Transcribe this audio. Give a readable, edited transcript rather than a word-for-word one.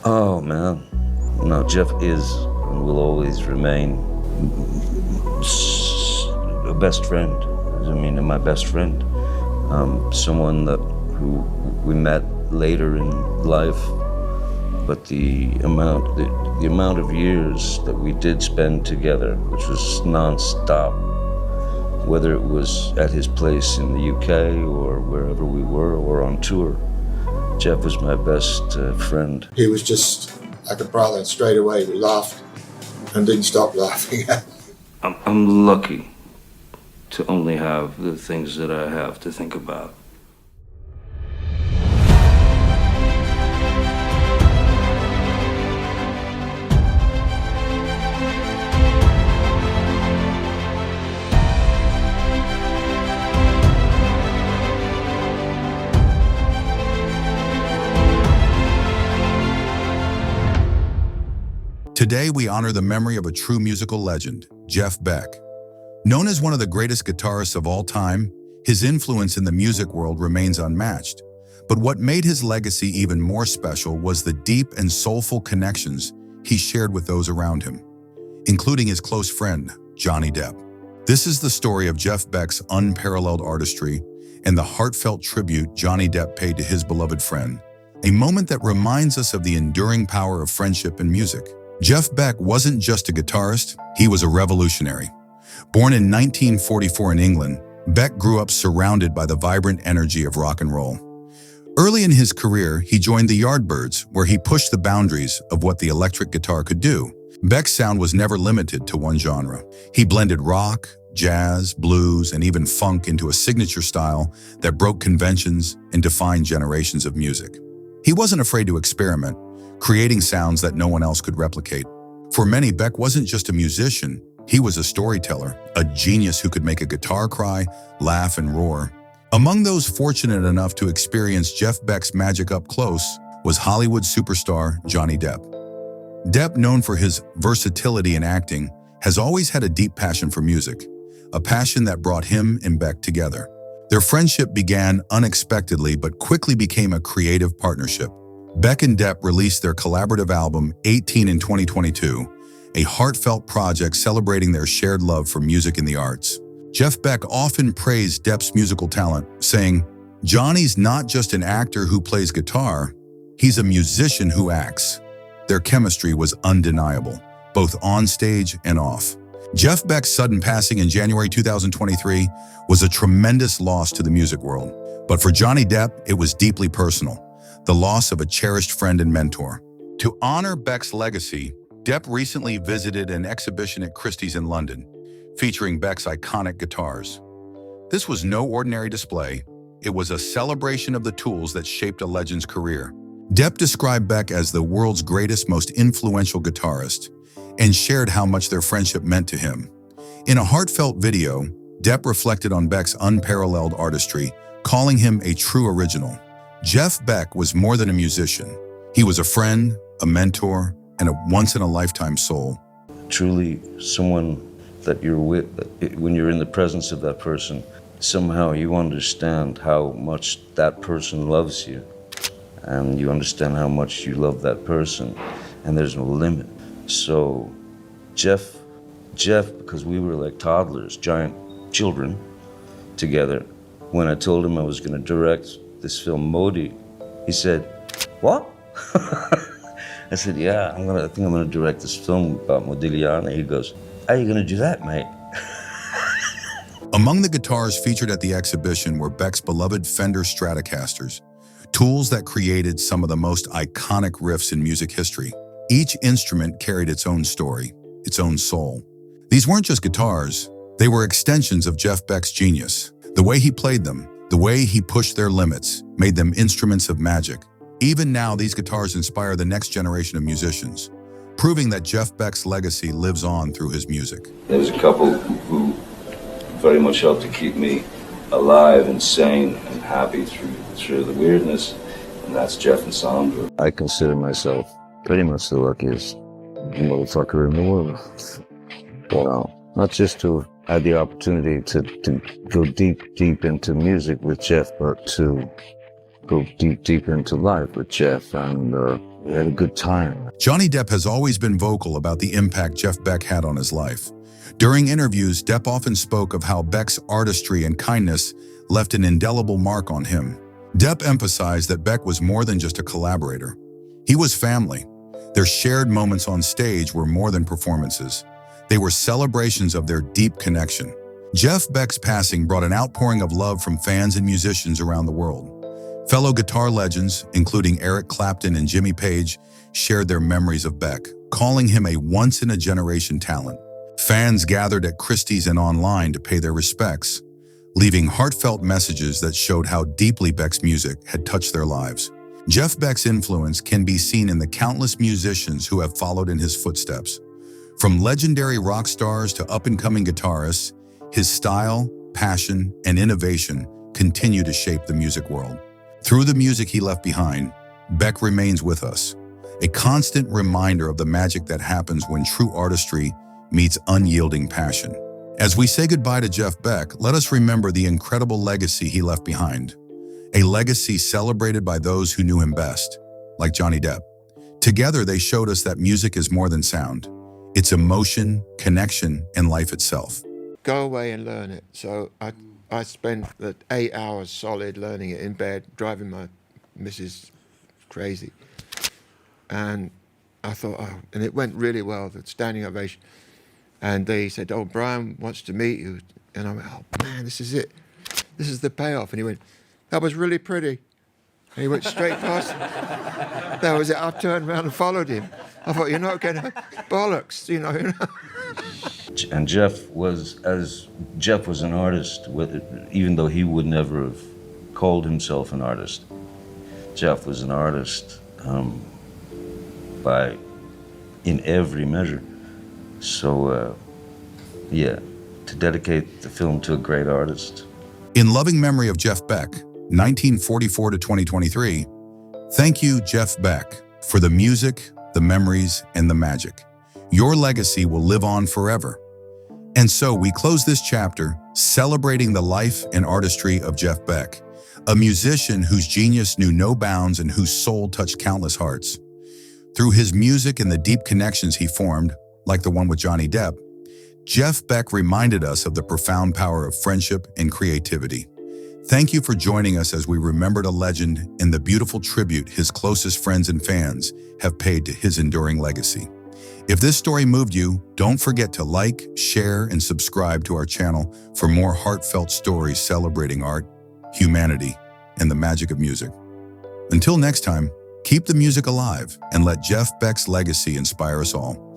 Oh man, no, Jeff is and will always remain a best friend. I mean, my best friend, someone who we met later in life, but the amount of years that we did spend together, which was non-stop, whether it was at his place in the UK or wherever we were or on tour. Jeff was my best friend. He was just like a brother, and straight away we laughed and didn't stop laughing. I'm lucky to only have the things that I have to think about. Today, we honor the memory of a true musical legend, Jeff Beck. Known as one of the greatest guitarists of all time, his influence in the music world remains unmatched. But what made his legacy even more special was the deep and soulful connections he shared with those around him, including his close friend, Johnny Depp. This is the story of Jeff Beck's unparalleled artistry and the heartfelt tribute Johnny Depp paid to his beloved friend, a moment that reminds us of the enduring power of friendship and music. Jeff Beck wasn't just a guitarist, he was a revolutionary. Born in 1944 in England, Beck grew up surrounded by the vibrant energy of rock and roll. Early in his career, he joined the Yardbirds, where he pushed the boundaries of what the electric guitar could do. Beck's sound was never limited to one genre. He blended rock, jazz, blues, and even funk into a signature style that broke conventions and defined generations of music. He wasn't afraid to experiment, creating sounds that no one else could replicate. For many, Beck wasn't just a musician, he was a storyteller, a genius who could make a guitar cry, laugh, and roar. Among those fortunate enough to experience Jeff Beck's magic up close was Hollywood superstar Johnny Depp. Depp, known for his versatility in acting, has always had a deep passion for music, a passion that brought him and Beck together. Their friendship began unexpectedly but quickly became a creative partnership. Beck and Depp released their collaborative album 18 in 2022, a heartfelt project celebrating their shared love for music and the arts. Jeff Beck often praised Depp's musical talent, saying, "Johnny's not just an actor who plays guitar, he's a musician who acts." Their chemistry was undeniable, both on stage and off. Jeff Beck's sudden passing in January 2023 was a tremendous loss to the music world. But for Johnny Depp, it was deeply personal, the loss of a cherished friend and mentor. To honor Beck's legacy, Depp recently visited an exhibition at Christie's in London, featuring Beck's iconic guitars. This was no ordinary display. It was a celebration of the tools that shaped a legend's career. Depp described Beck as the world's greatest, most influential guitarist, and shared how much their friendship meant to him. In a heartfelt video, Depp reflected on Beck's unparalleled artistry, calling him a true original. Jeff Beck was more than a musician. He was a friend, a mentor, and a once-in-a-lifetime soul. Truly someone that you're with, when you're in the presence of that person, somehow you understand how much that person loves you, and you understand how much you love that person, and there's no limit. So Jeff, because we were like toddlers, giant children together, when I told him I was going to direct this film Modi, he said, "What?" I said, "Yeah, I think I'm gonna direct this film about Modigliani." He goes, "How are you gonna do that, mate?" Among the guitars featured at the exhibition were Beck's beloved Fender Stratocasters, tools that created some of the most iconic riffs in music history. Each instrument carried its own story, its own soul. These weren't just guitars, they were extensions of Jeff Beck's genius. The way he played them, the way he pushed their limits, made them instruments of magic. Even now, these guitars inspire the next generation of musicians, proving that Jeff Beck's legacy lives on through his music. There's a couple who very much helped to keep me alive and sane and happy through the weirdness, and that's Jeff and Sandra. I consider myself pretty much the luckiest motherfucker in the world. You know, not just to have the opportunity to go deep into music with Jeff, but to go deep into life with Jeff. And We had a good time. Johnny Depp has always been vocal about the impact Jeff Beck had on his life. During interviews, Depp often spoke of how Beck's artistry and kindness left an indelible mark on him. Depp emphasized that Beck was more than just a collaborator. He was family. Their shared moments on stage were more than performances. They were celebrations of their deep connection. Jeff Beck's passing brought an outpouring of love from fans and musicians around the world. Fellow guitar legends, including Eric Clapton and Jimmy Page, shared their memories of Beck, calling him a once-in-a-generation talent. Fans gathered at Christie's and online to pay their respects, leaving heartfelt messages that showed how deeply Beck's music had touched their lives. Jeff Beck's influence can be seen in the countless musicians who have followed in his footsteps. From legendary rock stars to up-and-coming guitarists, his style, passion, and innovation continue to shape the music world. Through the music he left behind, Beck remains with us, a constant reminder of the magic that happens when true artistry meets unyielding passion. As we say goodbye to Jeff Beck, let us remember the incredible legacy he left behind, a legacy celebrated by those who knew him best, like Johnny Depp. Together, they showed us that music is more than sound. It's emotion, connection, and life itself. Go away and learn it. So I spent the 8 hours solid learning it in bed, driving my missus crazy. And I thought, oh, and it went really well, the standing ovation. And they said, oh, Brian wants to meet you. And I went, oh, man, this is it. This is the payoff. And he went, that was really pretty. And he went straight past. That was it. I turned around and followed him. I thought, you're not going to bollocks, you know. And Jeff was an artist, even though he would never have called himself an artist. Jeff was an artist in every measure. So, yeah, to dedicate the film to a great artist. In loving memory of Jeff Beck, 1944 to 2023, thank you, Jeff Beck, for the music, the memories, and the magic. Your legacy will live on forever. And so we close this chapter celebrating the life and artistry of Jeff Beck, a musician whose genius knew no bounds and whose soul touched countless hearts. Through his music and the deep connections he formed, like the one with Johnny Depp, Jeff Beck reminded us of the profound power of friendship and creativity. Thank you for joining us as we remembered a legend and the beautiful tribute his closest friends and fans have paid to his enduring legacy. If this story moved you, don't forget to like, share, and subscribe to our channel for more heartfelt stories celebrating art, humanity, and the magic of music. Until next time, keep the music alive and let Jeff Beck's legacy inspire us all.